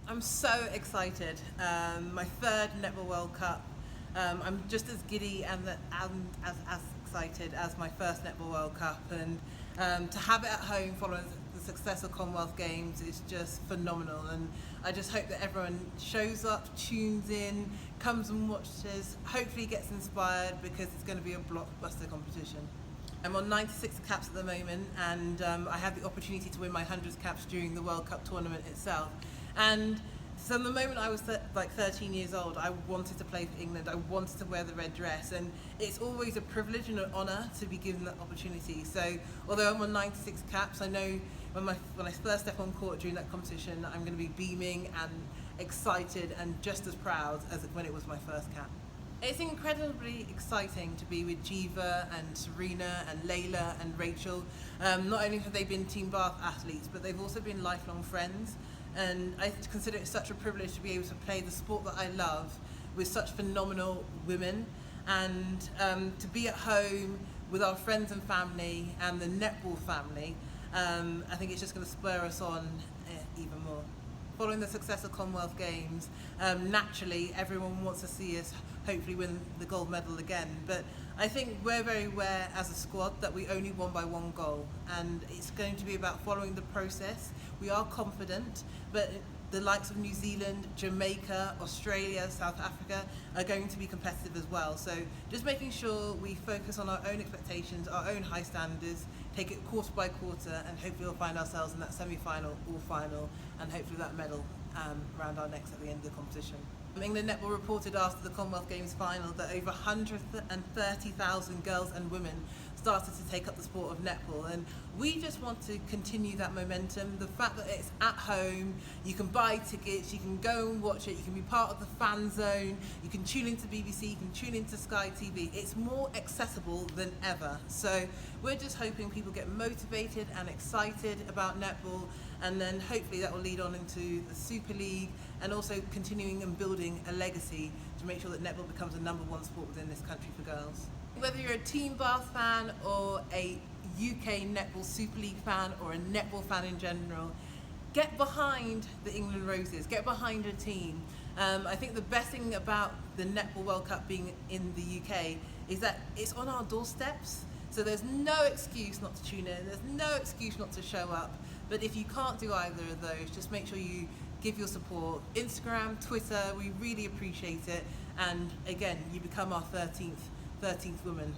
I'm so excited. My third Netball World Cup. I'm just as giddy and as excited as my first Netball World Cup, and to have it at home following the success of Commonwealth Games is just phenomenal. And I just hope that everyone shows up, tunes in, comes and watches. Hopefully, gets inspired because it's going to be a blockbuster competition. I'm on 96 caps at the moment, and I had the opportunity to win my 100th caps during the World Cup tournament itself. And from the moment I was like 13 years old, I wanted to play for England. I wanted to wear the red dress, and it's always a privilege and an honour to be given that opportunity. So, although I'm on 96 caps, I know when I first step on court during that competition, I'm going to be beaming and excited and just as proud as when it was my first cap. It's incredibly exciting to be with Jiva and Serena and Layla and Rachel. Not only have they been Team Bath athletes, but they've also been lifelong friends. And I consider it such a privilege to be able to play the sport that I love with such phenomenal women, and to be at home with our friends and family and the netball family. I think it's just going to spur us on even more. Following the success of Commonwealth Games, naturally everyone wants to see us hopefully win the gold medal again. But I think we're very aware as a squad that we only won by one goal, and it's going to be about following the process. We are confident, but the likes of New Zealand, Jamaica, Australia, South Africa are going to be competitive as well. So just making sure we focus on our own expectations, our own high standards, take it quarter by quarter, and hopefully we'll find ourselves in that semi-final or final, and hopefully that medal around our necks at the end of the competition. England Netball reported after the Commonwealth Games final that over 130,000 girls and women started to take up the sport of netball, and we just want to continue that momentum. The fact that it's at home, you can buy tickets, you can go and watch it, you can be part of the fan zone, you can tune into BBC, you can tune into Sky TV. It's more accessible than ever. So we're just hoping people get motivated and excited about netball, and then hopefully that will lead on into the Super League, and also continuing and building a legacy to make sure that netball becomes the #1 sport within this country for girls. Whether you're a Team Bath fan or a UK Netball Super League fan or a netball fan in general, get behind the England Roses, get behind a team. I think the best thing about the Netball World Cup being in the UK is that it's on our doorsteps. So there's no excuse not to tune in, there's no excuse not to show up. But if you can't do either of those, just make sure you give your support. Instagram, Twitter, we really appreciate it. And again, you become our 13th woman.